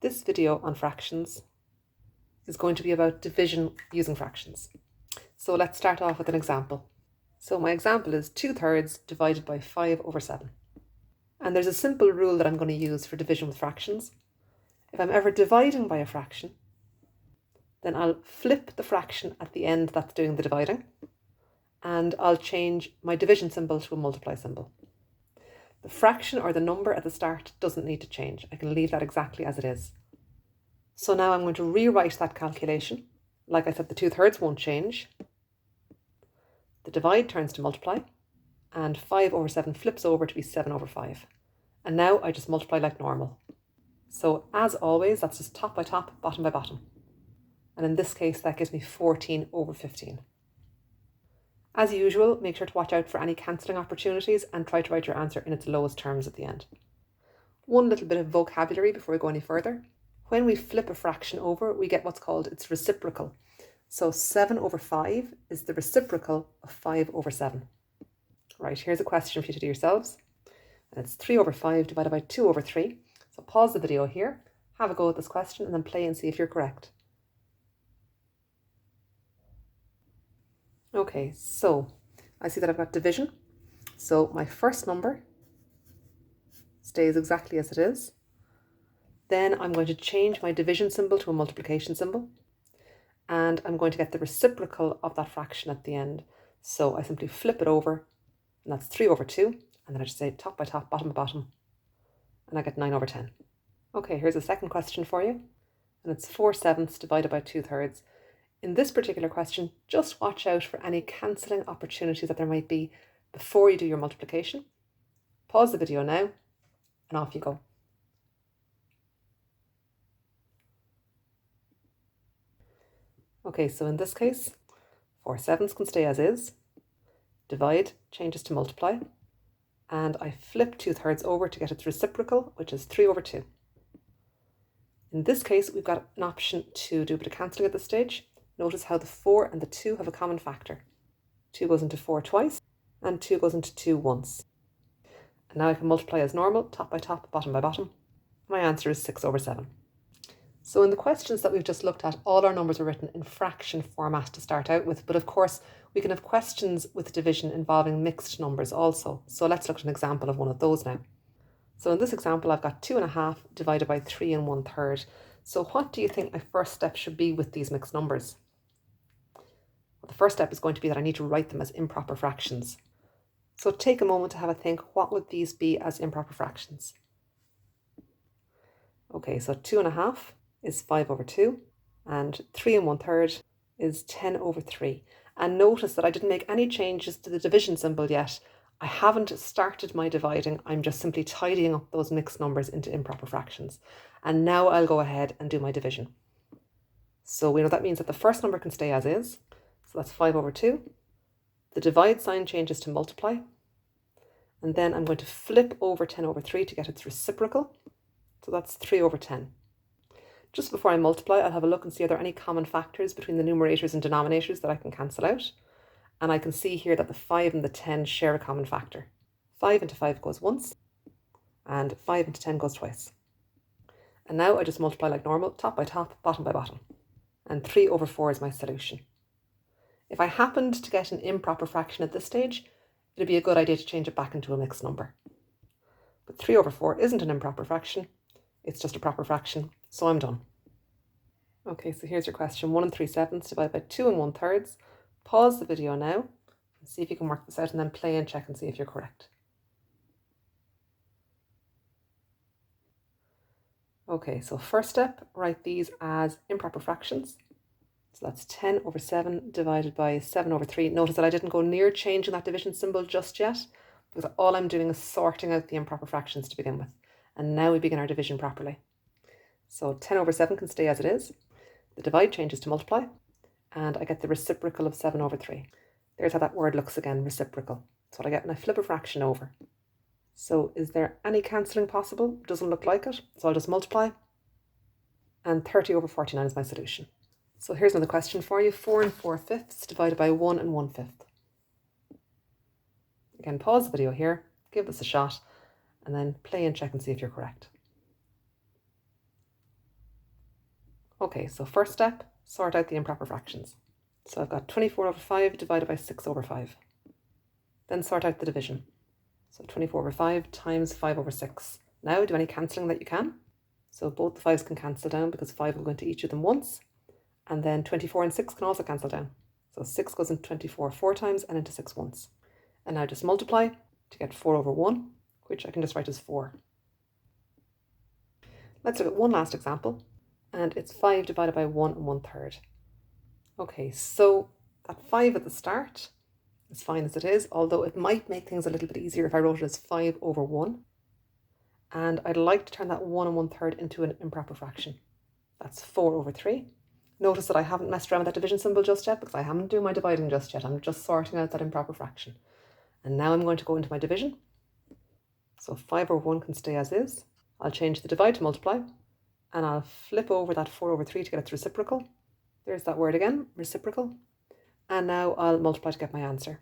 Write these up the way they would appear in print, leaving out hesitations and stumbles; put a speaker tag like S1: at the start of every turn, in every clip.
S1: This video on fractions is going to be about division using fractions. So let's start off with an example. So my example is 2/3 divided by 5/7. And there's a simple rule that I'm going to use for division with fractions. If I'm ever dividing by a fraction, then I'll flip the fraction at the end that's doing the dividing, and I'll change my division symbol to a multiply symbol. The fraction or the number at the start doesn't need to change. I can leave that exactly as it is. So now I'm going to rewrite that calculation. Like I said, the 2/3 won't change. The divide turns to multiply, and 5/7 flips over to be 7/5. And now I just multiply like normal. So as always, that's just top by top, bottom by bottom. And in this case, that gives me 14/15. As usual, make sure to watch out for any cancelling opportunities and try to write your answer in its lowest terms at the end. One little bit of vocabulary before we go any further. When we flip a fraction over, we get what's called its reciprocal. So 7/5 is the reciprocal of 5/7. Right, here's a question for you to do yourselves. And it's 3/5 divided by 2/3. So pause the video here, have a go at this question, and then play and see if you're correct. Okay, so I see that I've got division. So my first number stays exactly as it is. Then I'm going to change my division symbol to a multiplication symbol. And I'm going to get the reciprocal of that fraction at the end. So I simply flip it over, and that's 3/2. And then I just say top by top, bottom by bottom. And I get 9/10. Okay, here's a second question for you. And it's 4/7 divided by 2/3. In this particular question, just watch out for any cancelling opportunities that there might be before you do your multiplication. Pause the video now, and off you go. Okay, so in this case, 4/7 can stay as is. Divide changes to multiply. And I flip 2/3 over to get its reciprocal, which is 3/2. In this case, we've got an option to do a bit of cancelling at this stage. Notice how the 4 and the 2 have a common factor. 2 goes into 4 twice, and 2 goes into 2 once. And now I can multiply as normal, top by top, bottom by bottom. My answer is 6/7. So in the questions that we've just looked at, all our numbers are written in fraction format to start out with, but of course we can have questions with division involving mixed numbers also. So let's look at an example of one of those now. So in this example, I've got 2.5 divided by 3 1/3. So what do you think my first step should be with these mixed numbers? Well, the first step is going to be that I need to write them as improper fractions. So take a moment to have a think, what would these be as improper fractions? Okay, so 2.5 is 5/2, and 3 1/3 is 10/3. And notice that I didn't make any changes to the division symbol yet. I haven't started my dividing, I'm just simply tidying up those mixed numbers into improper fractions. And now I'll go ahead and do my division. So we know that means that the first number can stay as is. So that's 5/2. The divide sign changes to multiply. And then I'm going to flip over 10/3 to get its reciprocal. So that's 3/10. Just before I multiply, I'll have a look and see are there any common factors between the numerators and denominators that I can cancel out. And I can see here that the 5 and the 10 share a common factor. 5 into 5 goes once, and 5 into 10 goes twice. And now I just multiply like normal, top by top, bottom by bottom. And 3/4 is my solution. If I happened to get an improper fraction at this stage, it'd be a good idea to change it back into a mixed number. But 3/4 isn't an improper fraction, it's just a proper fraction, so I'm done. Okay, so here's your question. 1 3/7 divided by 2 1/3. Pause the video now and see if you can work this out, and then play and check and see if you're correct. Okay, so first step, write these as improper fractions. So that's 10/7 divided by 7/3. Notice that I didn't go near changing that division symbol just yet, because all I'm doing is sorting out the improper fractions to begin with. And now we begin our division properly. So 10/7 can stay as it is. The divide changes to multiply, and I get the reciprocal of 7/3. There's how that word looks again, reciprocal. That's what I get when I flip a fraction over. So is there any cancelling possible? Doesn't look like it, so I'll just multiply. And 30/49 is my solution. So here's another question for you. 4 4/5 divided by 1 1/5. Again, pause the video here, give this a shot, and then play and check and see if you're correct. Okay, so first step, sort out the improper fractions. So I've got 24 over 5 divided by 6 over 5. Then sort out the division. So 24 over 5 times 5 over 6. Now do any cancelling that you can. So both the 5's can cancel down because 5 will go into each of them once. And then 24 and 6 can also cancel down. So 6 goes into 24 4 times and into 6 once. And now just multiply to get 4 over 1, which I can just write as 4. Let's look at one last example, and it's 5 divided by 1 1/3. Okay, so that 5 at the start is fine as it is, although it might make things a little bit easier if I wrote it as 5 over 1. And I'd like to turn that 1 1/3 into an improper fraction. That's 4 over 3. Notice that I haven't messed around with that division symbol just yet because I haven't done my dividing just yet. I'm just sorting out that improper fraction. And now I'm going to go into my division. So 5 over 1 can stay as is. I'll change the divide to multiply, and I'll flip over that 4 over 3 to get its reciprocal. There's that word again, reciprocal. And now I'll multiply to get my answer.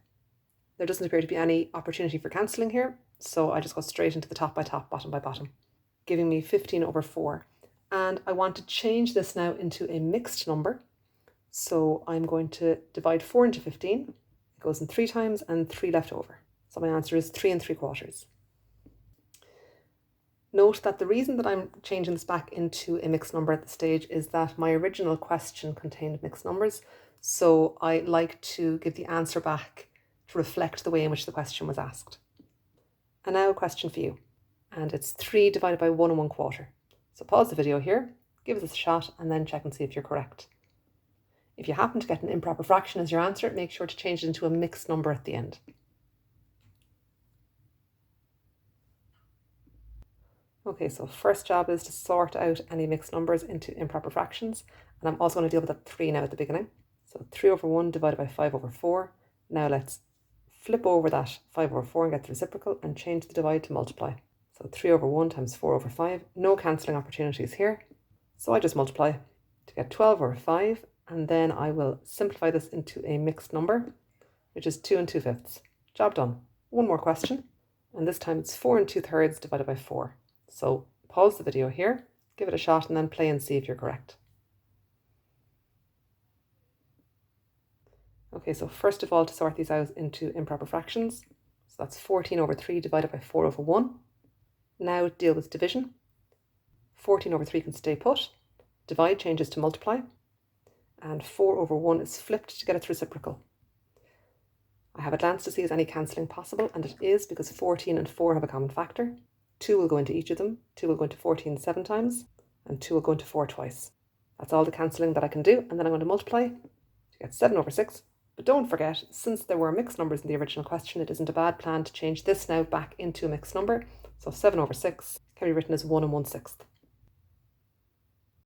S1: There doesn't appear to be any opportunity for cancelling here, so I just go straight into the top by top, bottom by bottom, giving me 15 over 4. And I want to change this now into a mixed number. So I'm going to divide 4 into 15. It goes in 3 times and 3 left over. So my answer is 3 3/4. Note that the reason that I'm changing this back into a mixed number at this stage is that my original question contained mixed numbers. So I like to give the answer back to reflect the way in which the question was asked. And now a question for you. And it's 3 divided by 1 1/4. So pause the video here, give it a shot, and then check and see if you're correct. If you happen to get an improper fraction as your answer, make sure to change it into a mixed number at the end. Okay, so first job is to sort out any mixed numbers into improper fractions. And I'm also going to deal with that 3 now at the beginning. So 3 over 1 divided by 5 over 4. Now let's flip over that 5 over 4 and get the reciprocal and change the divide to multiply. So 3 over 1 times 4 over 5. No cancelling opportunities here. So I just multiply to get 12 over 5. And then I will simplify this into a mixed number, which is 2 2/5. Job done. One more question. And this time it's 4 2/3 divided by 4. So pause the video here, give it a shot, and then play and see if you're correct. Okay, so first of all, to sort these out into improper fractions. So that's 14 over 3 divided by 4 over 1. Now deal with division. 14 over 3 can stay put. Divide changes to multiply. And 4 over 1 is flipped to get its reciprocal. I have a glance to see is any cancelling possible, and it is because 14 and 4 have a common factor. 2 will go into each of them. 2 will go into 14 7 times, and 2 will go into 4 twice. That's all the cancelling that I can do, and then I'm going to multiply to get 7 over 6. But don't forget, since there were mixed numbers in the original question, it isn't a bad plan to change this now back into a mixed number. So 7 over 6 can be written as 1 1/6.